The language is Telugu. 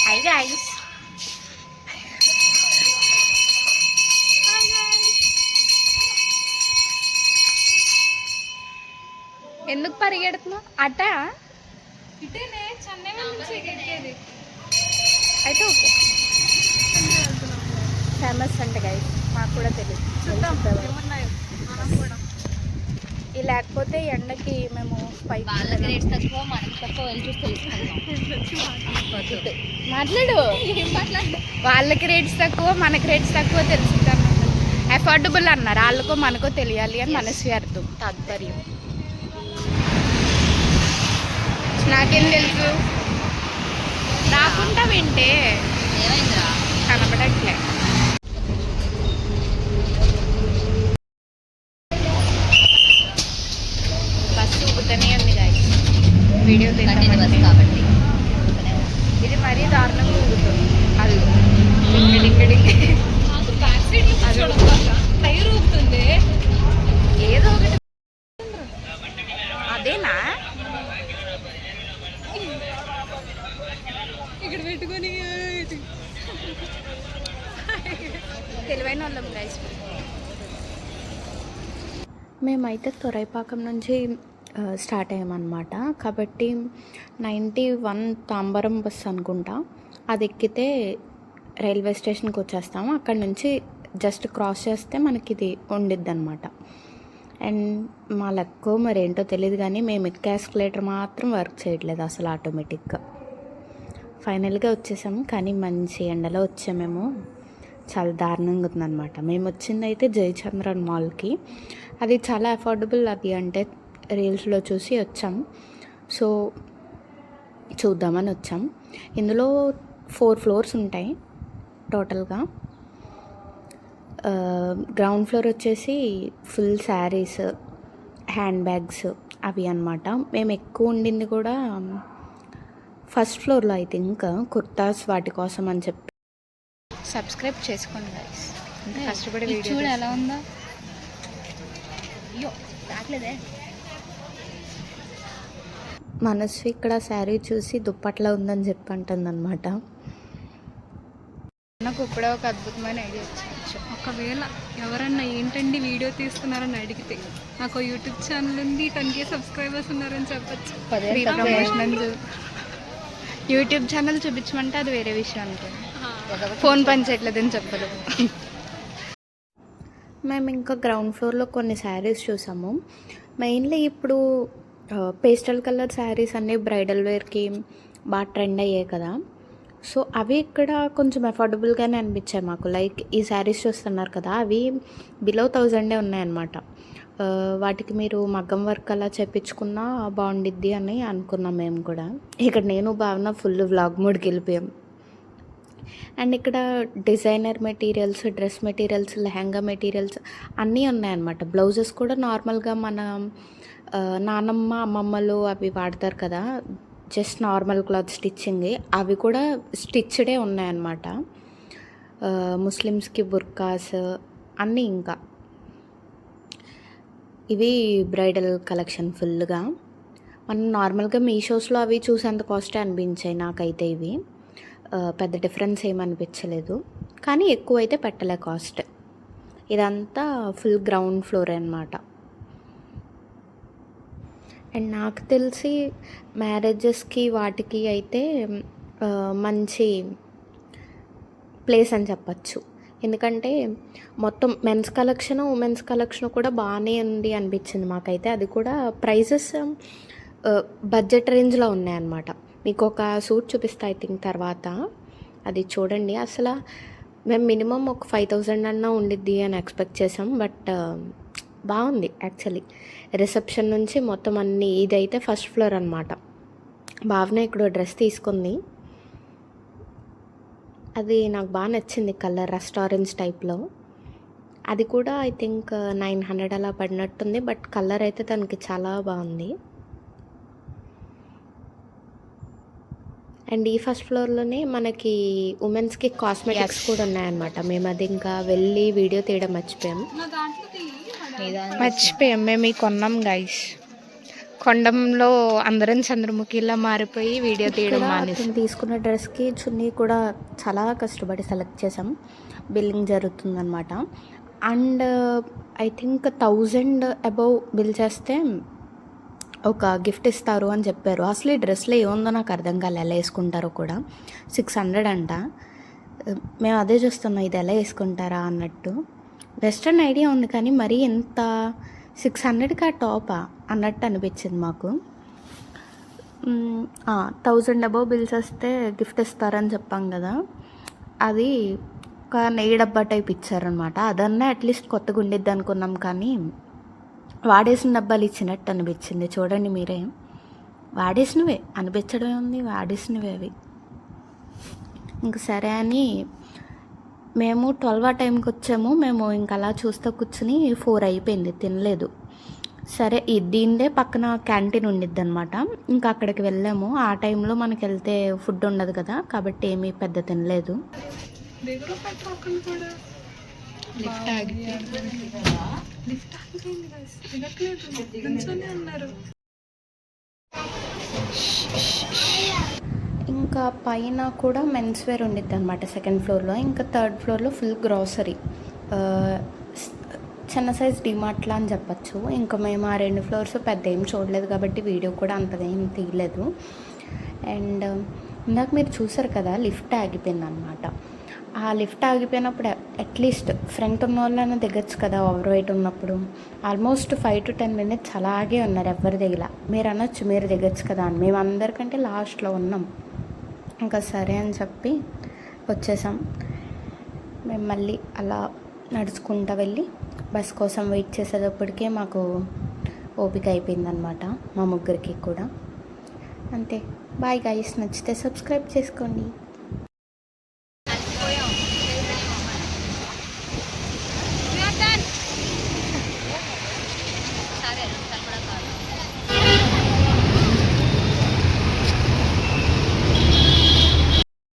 Hi guys. ఎందుకు పరిగెడుతున్నావు? అట ఇటేనే చెన్నై నుంచి ఎక్కేది అయితే ఓకే. ఫేమస్ అంట గైస్, మాకు కూడా తెలియదు. చూద్దాం ఏమన్నాయో మనం కూడా. ఇది లేకపోతే ఎండకి మేము పైకి వాళ్ళకి రేట్స్ తక్కువ మనకి తక్కువ వెళ్ళి చూసి తెలుసుకుందాం. మాట్లాడు. ఏం మాట్లాడదు. వాళ్ళకి రేట్స్ తక్కువ, మనకి రేట్స్ తక్కువ తెలుసుకుంటాను. అఫోర్డబుల్ అన్నారు, వాళ్ళకో మనకో తెలియాలి అని మనసు అర్థం, తాత్పర్యం. నాకేం తెలుసు, రాకుండా వింటే ఏమైందిరా? కనబడట్లే. బస్సు ఊగుతూనే ఉంది గాయస్, వీడియో కంటిన్యూ బస్ తీద్దామంటే. కాబట్టి ఇది మరీ దారుణంగా ఊగుతుంది. అది డింగడింగడింగ్. బ్యాక్ సైడ్ చూడకుండా టైర్ ఊపుతుంది. ఏదో ఒకటి. అదేనా? ఇక్కడ పెట్టుకొని తెలివైన వాళ్ళం గైస్. మేమైతే తొరైపాకం నుంచి స్టార్ట్ అయ్యామన్నమాట. కాబట్టి 91 తాంబరం బస్ అనుకుంటా, అది ఎక్కితే రైల్వే స్టేషన్కి వచ్చేస్తాము. అక్కడ నుంచి జస్ట్ క్రాస్ చేస్తే మనకి ఇది ఉండిద్ది అనమాట. అండ్ మా లెక్క మరేంటో తెలియదు కానీ మేము ఎక్కే ఎస్కలేటర్ మాత్రం వర్క్ చేయట్లేదు అసలు ఆటోమేటిక్గా. ఫైనల్గా వచ్చేసాము, కానీ మంచి ఎండలో వచ్చామేమో. చాలా దారుణంగా ఉందన్నమాట. మేము వచ్చింది అయితే జయచంద్రన్ మాల్కి. అది చాలా అఫోర్డబుల్, అది అంటే రీల్స్లో చూసి వచ్చాం. సో చూద్దామని వచ్చాం. ఇందులో 4 ఫ్లోర్స్ ఉంటాయి టోటల్గా. గ్రౌండ్ ఫ్లోర్ వచ్చేసి ఫుల్ శారీస్, హ్యాండ్ బ్యాగ్స్ అవి అన్నమాట. మేము ఎక్కువ ఉండింది కూడా ఫస్ట్ ఫ్లోర్లో. ఐ థింక్ కుర్తాస్ వాటి కోసం అని చెప్పి. సబ్స్క్రైబ్ చేసుకోండి గైస్, కష్టపడి ఇది వీడియో చూడు ఎలా ఉందో. అయ్యో రాట్లేదే. మనసు ఇక్కడ శారీ చూసి దుప్పట్లా ఉందని చెప్పి అంటుందన్నమాట. నాకు ఇప్పుడే ఒక అద్భుతమైన ఐడియా వచ్చింది. ఒకవేళ ఎవరన్నా ఏంటండి వీడియో తీస్తున్నారని అడిగితే, నాకు యూట్యూబ్ ఛానల్ ఉంది, 10K సబ్స్క్రైబర్స్ ఉన్నారని చెప్పచ్చు. యూట్యూబ్ ఛానల్ చూపించమంటే అది వేరే విషయం అనుకోండి. ఫోన్ పని చేయట్లేదని చెప్పదు. మేము ఇంకా గ్రౌండ్ ఫ్లోర్లో కొన్ని శారీస్ చూసాము. మెయిన్లీ ఇప్పుడు పేస్టల్ కలర్ శారీస్ అన్నీ బ్రైడల్ వేర్కి బాగా ట్రెండ్ అయ్యాయి కదా. సో అవి ఇక్కడ కొంచెం అఫోర్డబుల్గానే అనిపించాయి మాకు. లైక్ ఈ శారీస్ చూస్తున్నారు కదా, అవి బిలో 1000 ఉన్నాయన్నమాట. వాటికి మీరు మగ్గం వర్క్ అలా చేయించుకున్నా బాగుండిద్ది అని అనుకున్నాం మేము కూడా. ఇక్కడ నేను భావన ఫుల్ వ్లాగ్ మోడ్కి వెళ్ళిపోయాం. అండ్ ఇక్కడ designer materials, dress materials, lehenga materials అన్నీ ఉన్నాయన్నమాట. బ్లౌజెస్ కూడా నార్మల్గా మన నానమ్మ అమ్మమ్మలు అవి వాడతారు కదా, జస్ట్ నార్మల్ క్లాత్ స్టిచ్చింగ్, అవి కూడా స్టిచ్డే ఉన్నాయన్నమాట. ముస్లిమ్స్కి బుర్కాస్ అన్నీ. ఇంకా ఇవి బ్రైడల్ కలెక్షన్ ఫుల్గా. మనం నార్మల్గా మీషోస్లో అవి చూసేంత కాస్టే అనిపించాయి నాకైతే. ఇవి పెద్ద డిఫరెన్స్ ఏమనిపించలేదు, కానీ ఎక్కువ అయితే పెట్టలే కాస్ట్. ఇదంతా ఫుల్ గ్రౌండ్ ఫ్లోర్ అన్నమాట. అండ్ నాకు తెలిసి మ్యారేజెస్కి వాటికి అయితే మంచి ప్లేస్ అని చెప్పచ్చు. ఎందుకంటే మొత్తం మెన్స్ కలెక్షన్, ఉమెన్స్ కలెక్షన్ కూడా బాగానే ఉంది అనిపించింది మాకైతే. అది కూడా ప్రైజెస్ బడ్జెట్ రేంజ్లో ఉన్నాయన్నమాట. మీకు ఒక సూట్ చూపిస్తా ఐ థింక్ తర్వాత, అది చూడండి. అసలు మేము మినిమం ఒక 5000 అన్నా ఉండిద్ది అని ఎక్స్పెక్ట్ చేసాం. బట్ బాగుంది యాక్చువల్లీ. రిసెప్షన్ నుంచి మొత్తం అన్నీ. ఇదైతే ఫస్ట్ ఫ్లోర్ అనమాట. భావన ఇక్కడ డ్రెస్ తీసుకుంది, అది నాకు బాగా నచ్చింది, కలర్ రస్ట్ ఆరెంజ్ టైప్లో. అది కూడా ఐ థింక్ 900 అలా పడినట్టుంది. బట్ కలర్ అయితే తనకి చాలా బాగుంది. అండ్ ఈ ఫస్ట్ ఫ్లోర్లోనే మనకి ఉమెన్స్కి కాస్మెటిక్స్ కూడా ఉన్నాయన్నమాట. మేము అది ఇంకా వెళ్ళి వీడియో తీయడం మర్చిపోయాం. మేము కొన్నాం గైస్. కొండంలో అందరం చంద్రముఖిలా మారిపోయి వీడియో తీయడం మానేసి తీసుకున్న డ్రెస్కి చున్నీ కూడా చాలా కష్టపడి సెలెక్ట్ చేసాం. బిల్లింగ్ జరుగుతుందనమాట. And I think 1000 above bill చేస్తే ఒక గిఫ్ట్ ఇస్తారు అని చెప్పారు. అసలు ఈ డ్రెస్లో ఏముందో నాకు అర్థం కాలే, ఎలా వేసుకుంటారో కూడా. 600 అంట. మేము అదే చూస్తున్నాం, ఇది ఎలా వేసుకుంటారా అన్నట్టు. వెస్ట్రన్ ఐడియా ఉంది కానీ మరీ ఎంత 600కి ఆ టాపా అన్నట్టు అనిపించింది మాకు. 1000 అబౌవ్ బిల్స్ వస్తే గిఫ్ట్ ఇస్తారని చెప్పాం కదా, అది ఒక నెయ్యి డబ్బా టైప్ ఇచ్చారనమాట. అదన్నా అట్లీస్ట్ కొత్తగా ఉండిద్ది అనుకున్నాం, కానీ వాడేసిన డబ్బాలు ఇచ్చినట్టు అనిపించింది. చూడండి మీరే, వాడేసినవే అనిపించడమే ఉంది, వాడేసినవే అవి. ఇంక సరే అని మేము 12 ఆ టైంకి వచ్చాము. మేము ఇంక అలా చూస్తూ కూర్చుని 4 అయిపోయింది, తినలేదు. సరే దీనిదే పక్కన క్యాంటీన్ ఉండిద్ది అనమాట. ఇంకా అక్కడికి వెళ్ళాము. ఆ టైంలో మనకి వెళ్తే ఫుడ్ ఉండదు కదా, కాబట్టి ఏమీ పెద్ద తినలేదు. ఇంకా పైన కూడా మెన్స్ వేర్ ఉండిద్ది అనమాట సెకండ్ ఫ్లోర్లో. ఇంకా థర్డ్ ఫ్లోర్లో ఫుల్ గ్రాసరీ, చిన్న సైజ్ డిమార్ట్లా అని చెప్పచ్చు. ఇంకా మేము ఆ 2 ఫ్లోర్స్ పెద్ద ఏం చూడలేదు కాబట్టి వీడియో కూడా అంతదేం తీయలేదు. అండ్ ఇందాక మీరు చూసారు కదా, లిఫ్ట్ ఆగిపోయింది అనమాట. ఆ లిఫ్ట్ ఆగిపోయినప్పుడు అట్లీస్ట్ ఫ్రంట్ ఉన్న వాళ్ళైనా దిగచ్చు కదా, ఓవర్ వెయిట్ ఉన్నప్పుడు. ఆల్మోస్ట్ 5 to 10 minutes అలాగే ఉన్నారు, ఎవరి దిగల. మీరు అనొచ్చు మీరు దిగచ్చు కదా అని. మేము అందరికంటే లాస్ట్లో ఉన్నాం. ఇంకా సరే అని చెప్పి వచ్చేసాం. మేము మళ్ళీ అలా నడుచుకుంటూ వెళ్ళి బస్ కోసం వెయిట్ చేసేటప్పటికే మాకు ఓపిక అయిపోయిందనమాట, మా ముగ్గురికి కూడా. అంతే. బాయ్ గైస్, నచ్చితే సబ్స్క్రైబ్ చేసుకోండి.